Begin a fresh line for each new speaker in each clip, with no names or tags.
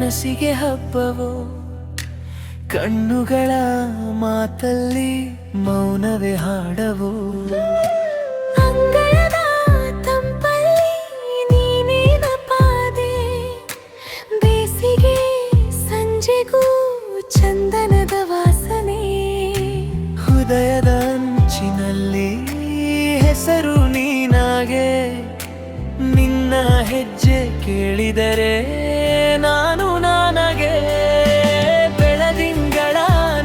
ಮನಸ್ಸಿಗೆ ಹಬ್ಬವೋ ಕಣ್ಣುಗಳ ಮಾತಲ್ಲಿ ಮೌನವೇ ಹಾಡವೋ
ಅಂಗಳದ ತಂಪಲ್ಲಿ ನೀನೇನ ಪಾದೆ ಬೇಸಿಗೆ ಸಂಜೆಗೂ ಚಂದನದ ವಾಸನೆ
ಹೃದಯದ ಅಂಚಿನಲ್ಲಿ ಹೆಸರು ನೀನಾಗೆ ನಿನ್ನ ಹೆಜ್ಜೆ ಕೇಳಿದರೆ ನಾನು ನನಗೆ ಬೆಳದಿಂಗಳ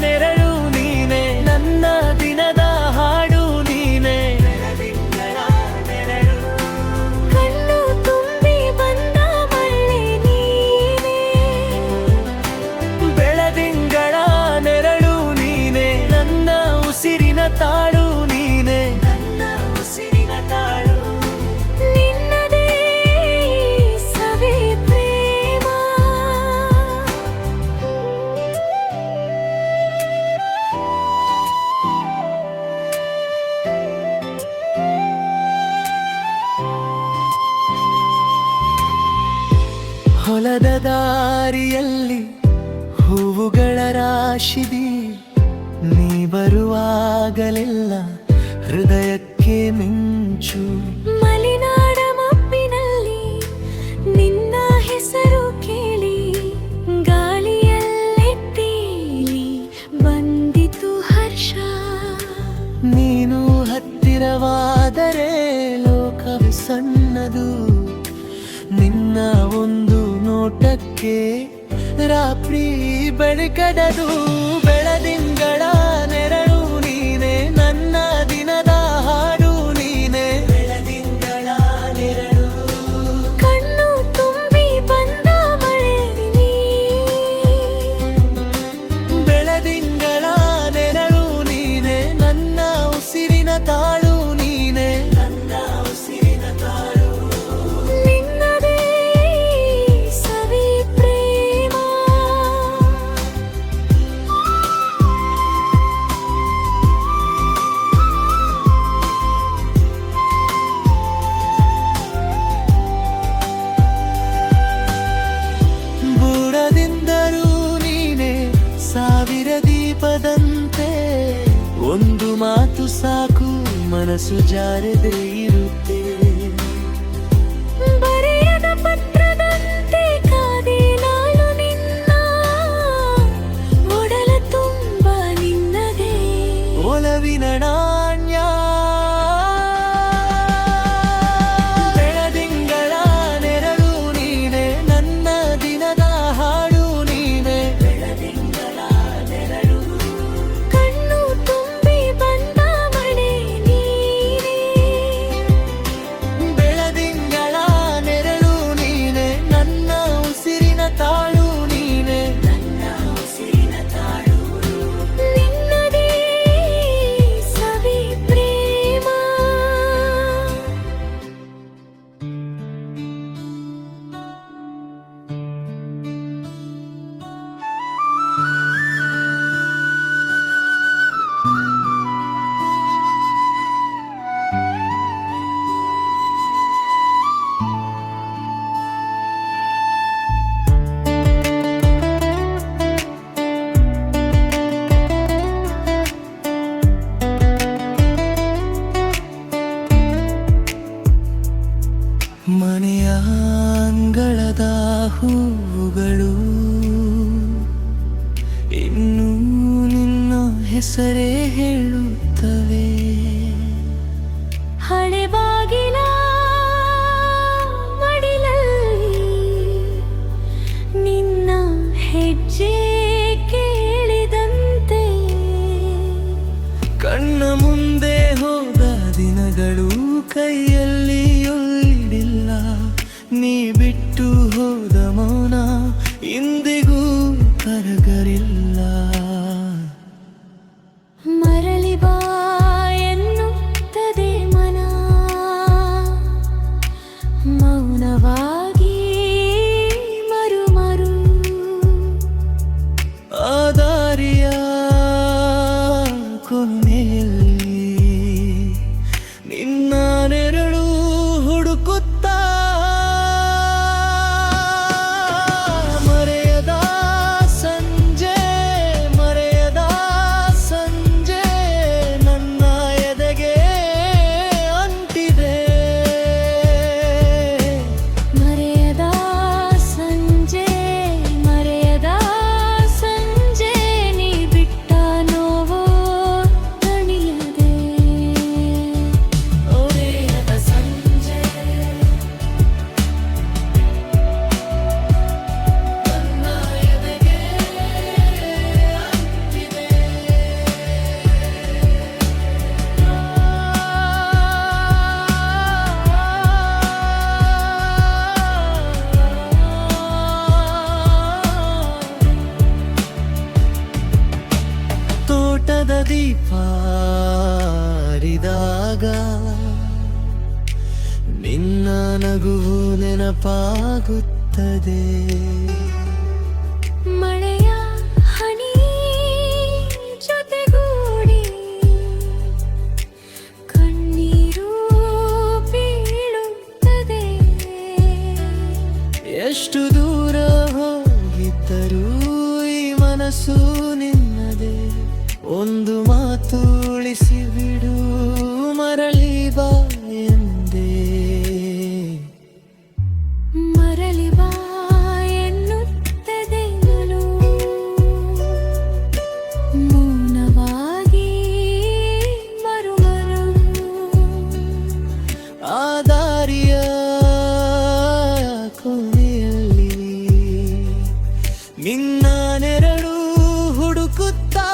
ನೆರಳು ನೀನೆ ನನ್ನ ದಿನದ ಹಾಡು ನೀನೆ ಬೆಳದಿಂಗಳ ನೆರಳು
ಕಣ್ಣು ತುಂಬಿ ಬಂದ ಮಳೆ ನೀನೆ
ಬೆಳದಿಂಗಳ ನೆರಳು ನೀನೆ ನನ್ನ ಉಸಿರಿನ ತಾಳು ನೀನೆ ನನ್ನ ಉಸಿರಿನ ತಾಳು
ನಿನ್ನದೇ ಸವಿ ಪ್ರೇಮ
ಹೊಲದ ದಾರಿಯಲ್ಲಿ ಹೂವುಗಳ ರಾಶಿದಿ ನೀ ಬರುವಾಗಲೆಲ್ಲ ಹೃದಯಕ್ಕೆ ಮಿಂಚು
ಮಲೆನಾಡ ಮಬ್ಬಿನಲ್ಲಿ ನಿನ್ನ ಹೆಸರು ಕೇಳಿ ಗಾಳಿಯಲ್ಲೇ ತೇಲಿ ಬಂದಿತು ಹರ್ಷ
ನೀನು ಹತ್ತಿರವಾದರೆ ಲೋಕವೇ ಸಣ್ಣದು ನಿನ್ನ ಒಂದು ನೋಟಕ್ಕೆ ರಾತ್ರಿ ಬೆಳಕಡದು ಬೆಳದಿಂಗಳ ನೆರಳು ನೀನೆ ನನ್ನ ದಿನದ ಹಾಡು ನೀನೆ ಬೆಳದಿಂಗಳ ನೆರಳು
ಕಣ್ಣು ತುಂಬಿ ಬಂದ ಮಳೆ ನೀ
ಬೆಳದಿಂಗಳ ನೆರಳು ನೀನೆ ನನ್ನ ಉಸಿರಿನ ತಾಳು ನೀನೆ ನನ್ನ ಉಸಿರಿನ ತಾಳು
ನಿನ್ನದೇ ಸವಿ ಪ್ರೇಮ
ಬುಡದಿಂದರೂ ನೀನೆ ಸಾವಿರ ದೀಪದಂತೆ ಒಂದು ಮಾತು ಸಾಕು ಮನಸ್ಸು ಜಾರದೆ ಇರುತ್ತೆ
ಬರೆಯದ ಪತ್ರದಂತೆ ಕಾದೆ ನಾನು ನಿನ್ನ ಒಡಲ ತುಂಬ ನಿನ್ನದೇ
ಒಲವಿನ ನಾಣ್ಯ ಬೆಳದಿಂಗಳ ನೆರಳು ನೀನೆ ನನ್ನ ದಿನದ ಹಾಡು ನೀನೆ ಬೆಳದಿಂಗಳ ನೆರಳು
ಕಣ್ಣು ತುಂಬಿ ಬಂದ ಮಳೆ ನೀನೇ
ಬೆಳದಿಂಗಳ ನೆರಳು ನೀನೆ ನನ್ನ ಉಸಿರಿನ ತಾಳು ನೀನೆ ನನ್ನ ಉಸಿರಿನ ತಾಳು
ನಿನ್ನದೇ ಸವಿ ಪ್ರೇಮ
ಮನೆಯ ಅಂಗಳದ ಹೂವುಗಳು ಇನ್ನು ನಿನ್ನ ಹೆಸರೇ ಹೇಳುತ್ತವೆ
ಹಳೆ ಬಾಗಿಲ ಮಡಿಲಲ್ಲಿ ನಿನ್ನ ಹೆಜ್ಜೆ ಕೇಳಿದಂತೆ
ಕಣ್ಣ ಮುಂದೆ ಹೋದ ದಿನಗಳು ಕೈಯಲ್ಲಿ ಒಳ್ಳಿಡಿಲ್ಲ ನೀ ಬಿಟ್ಟು ಹೋದ ಮೌನ ಇಂದಿಗೂ ಕರಗರಿಲ್ಲ
ಮರಳಿ ಬಾ ಎನ್ನುತ್ತದೆ ಮನ ಮೌನವಾಗಿ ಮರು ಮರು
ಆ ದಾರಿಯ ಕೊನೆಯಲ್ಲಿ ನಿನ್ನ ನೆರಳು ಪುಟ್ಟದ ದೀಪ ಹರಿದಾಗ ನಿನ್ನ ನಗುವು ನೆನಪಾಗುತ್ತದೆ.
ಮಳೆಯ ಹನಿ ಜೊತೆಗೂಡಿ ಕಣ್ಣೀರು ಬೀಳುತ್ತದೆ.
ಎಷ್ಟು ದೂರ ಹೋಗಿದ್ದರೂ ಈ ಮನಸ್ಸು ನಿನ್ನದೇ. ಒಂದು ಮಾತು ಉಳಿಸಿ ಬಿಡು, ಮರಳಿ ಬಾ ಎಂದೇ.
ಮರಳಿ ಬಾ ಎನ್ನುತ್ತದೆ ನಲು, ಮೌನವಾಗಿ ಮರುಮರು
ಆ ದಾರಿಯ ಕೊನೆಯಲ್ಲಿ ನಿನ್ನ ನೆರಳು ಹುಡುಕುತ್ತಾ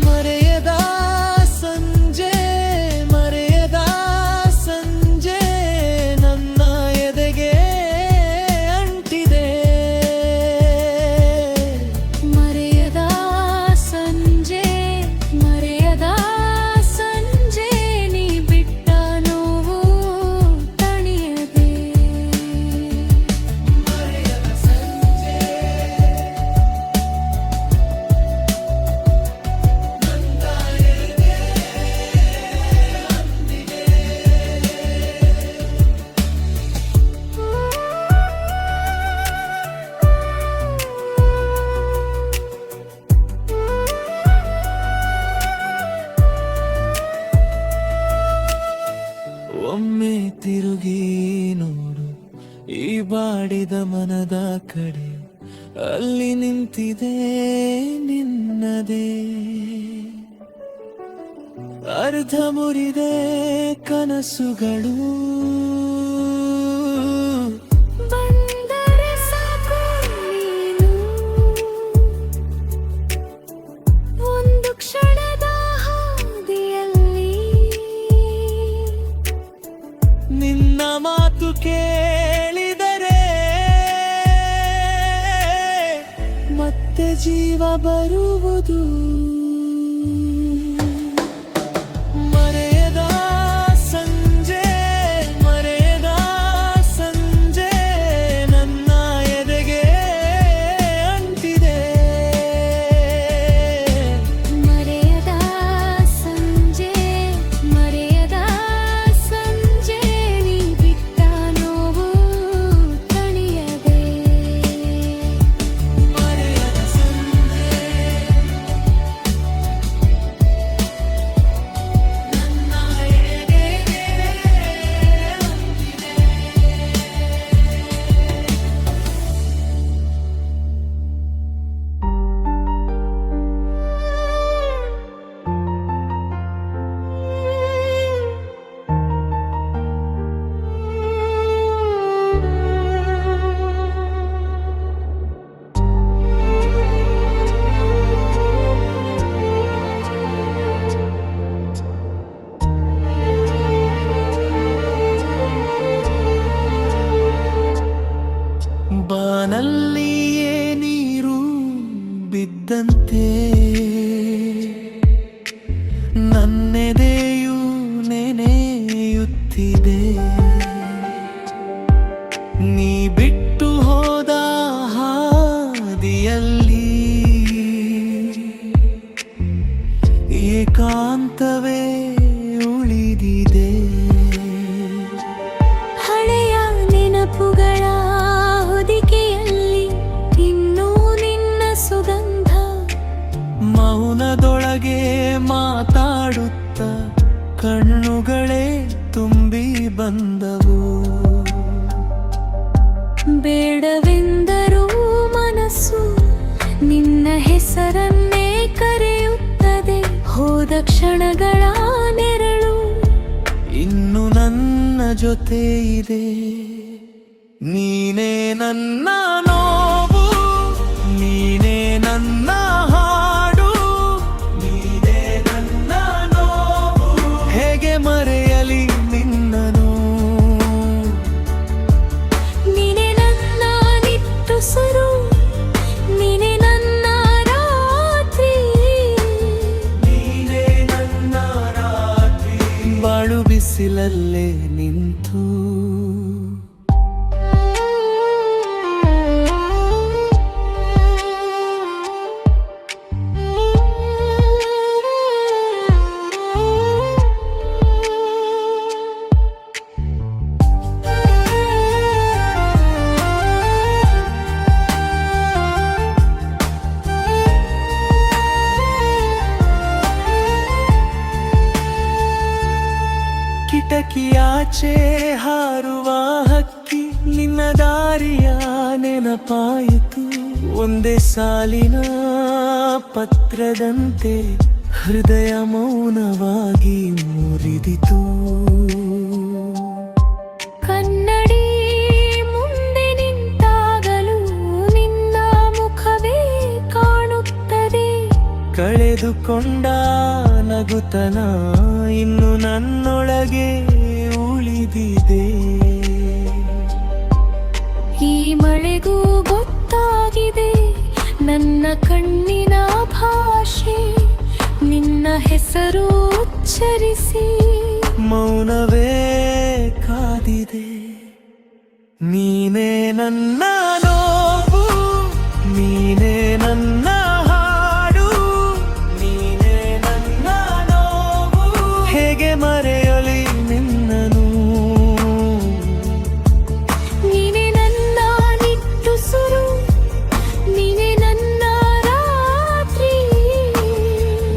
ಮರೆಯದ ಸಂಜೆ, ಮರೆಯದ ಸಂಜೆ ನನ್ನ ಎದೆಗೆ ಅಂಟಿದೆ.
ಮರೆಯದ ಸಂಜೆ, ಮರೆಯದ ಸಂಜೆ ನೀ ಬಿಟ್ಟ ನೋವು ತಣಿಯದೆ.
ಮರೆಯದ ಸಂಜೆ ನನ್ನ ಎದೆಗೆ ಅಂಟಿದೆ. ಒಮ್ಮೆ ತಿರುಗಿ ನೋಡು ಈ ಬಾಡಿದ ಮನದ ಕಡೆ, ಅಲ್ಲಿ ನಿಂತಿದೆ ನಿನ್ನದೇ. ಅರ್ಧ ಮುರಿದೆ ಕನಸುಗಳು,
ಬಂದರೆ ಸಾಕು ನೀನು ಒಂದು ಕ್ಷಣದ ಹಾದಿಯಲ್ಲಿ.
ನಿನ್ನ ಮಾತು ಕೇಳಿದರೆ ಮತ್ತೆ ಜೀವ ಬರುವುದು. ಮರೆಯದ ಸಂಜೆ, ಮರೆಯದ ಸಂಜೆ ನನ್ನ ಎದೆಗೆ ಅಂಟಿದೆ.
ಮರೆಯದ ಸಂಜೆ, ಮರೆಯದ ಸಂಜೆ ನೀ ಬಿಟ್ಟ ನೋವು ತಣಿಯದೆ.
ಮರೆಯದ ಸಂಜೆ ನನ್ನ ಎದೆಗೆ ಅಂಟಿದೆ. ಬಾನಲ್ಲಿಯೇ ನೀರು ಬಿದ್ದಂತೆ ನನ್ನೆದೆಯು ನೆನೆಯುತ್ತಿದೆ. ನೀ ಬಿಟ್ಟು ಹೋದ ಹಾದಿಯಲ್ಲಿ ಏಕಾಂತವೇ ಉಳಿದಿದೆ.
ಹಳೆಯ ನೆನಪುಗಳ ಹೊದಿಕೆಯಲ್ಲಿ ಇನ್ನೂ ನಿನ್ನ ಸುಗಂಧ.
ಮೌನದೊಳಗೆ ಮಾತಾಡುತ್ತ ಕಣ್ಣುಗಳೇ ತುಂಬಿ ಬಂದವು.
ಬೇಡವೆಂದರೂ ಮನಸ್ಸು ನಿನ್ನ ಹೆಸರನ್ನೇ ಕರೆಯುತ್ತದೆ. ಹೋದ ಕ್ಷಣಗಳ ನೆರಳು
ಇನ್ನು ನನ್ನ ಜೊತೆ ಇದೆ. ನೀನೇ ನನ್ನ ನೋವು, ನೀನೇ ನನ್ನ ಹಾಡು, ನೀನೇ ನನ್ನ ನೋವು. ಹೇಗೆ ಮರೆಯಲಿ ನಿನ್ನನು,
ನೀನೆ ನನ್ನ ನಿಟ್ಟುಸಿರು, ನೀನೆ ನನ್ನ
ಬಿಸಿಲಲ್ಲೇ ನಿಂತು. ಕಿಟಕಿಯಾಚೆ ಹಾರುವ ಹಕ್ಕಿ ನಿನ್ನ ದಾರಿಯ ನೆನಪಾಯಿತು. ಒಂದೇ ಸಾಲಿನ ಪತ್ರದಂತೆ ಹೃದಯ ಮೌನವಾಗಿ ಮುರಿದಿತು.
ಕನ್ನಡಿ ಮುಂದೆ ನಿಂತಾಗಲೂ ನಿನ್ನ ಮುಖವೇ ಕಾಣುತ್ತದೆ.
ಕಳೆದುಕೊಂಡ ನಗುತನ ಇನ್ನು ನನ್ನೊಳಗೆ ಉಳಿದಿದೆ.
ಈ ಮಳೆಗೂ ಗೊತ್ತಾಗಿದೆ ನನ್ನ ಕಣ್ಣಿನ ಭಾಷೆ. ನಿನ್ನ ಹೆಸರು ಉಚ್ಚರಿಸಿ
ಮೌನವೇ ಕಾದಿದೆ. ನೀನೇ ನನ್ನ ನೋವು, ನೀನೇ ನನ್ನ ಹಾಡು, ನೀನೇ ನನ್ನ ನೋವು. ಹೇಗೆ ಮರೆಯಲಿ ನಿನ್ನನು?
ನೀನೇ ನನ್ನ ನಿಟ್ಟುಸಿರು, ನೀನೇ ನನ್ನ ರಾತ್ರಿ,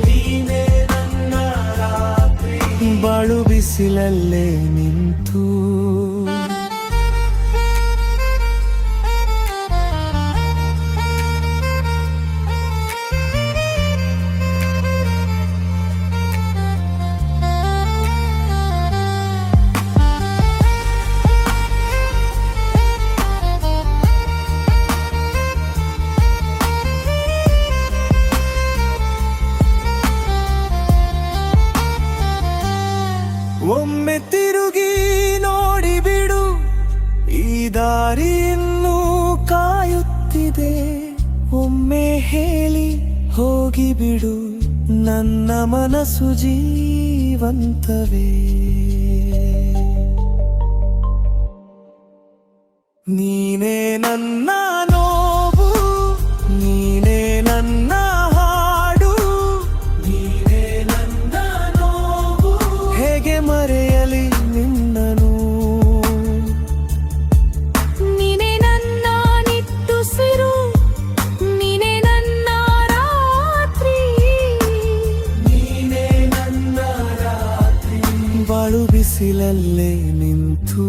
ನೀನೇ ನನ್ನ ರಾತ್ರಿ. ಬಾಳು ಬಿಸಿಲಲ್ಲೇ ನಿಂತು. ಒಮ್ಮೆ ತಿರುಗಿ ನೋಡಿಬಿಡು, ಈ ದಾರಿ ಇನ್ನೂ ಕಾಯುತ್ತಿದೆ. ಒಮ್ಮೆ ಹೇಳಿ ಹೋಗಿಬಿಡು, ನನ್ನ ಮನಸ್ಸು ಜೀವಂತವೇ. ನೀನೇ ನನ್ನ ನೋವು, ನೀನೇ ನನ್ನ ಹಾಡು, ನೀನೇ ನನ್ನ ನೋವು. ಹೇಗೆ ಮರೆಯಲಿ ನಿನ್ನನು?
ನೀನೇ ನನ್ನ ನಿಟ್ಟುಸಿರು, ನೀನೇ ನನ್ನ ರಾತ್ರಿ,
ನೀನೇ ನನ್ನ ರಾತ್ರಿ. ಬಾಳು ಬಿಸಿಲಲ್ಲೇ ನಿಂತು.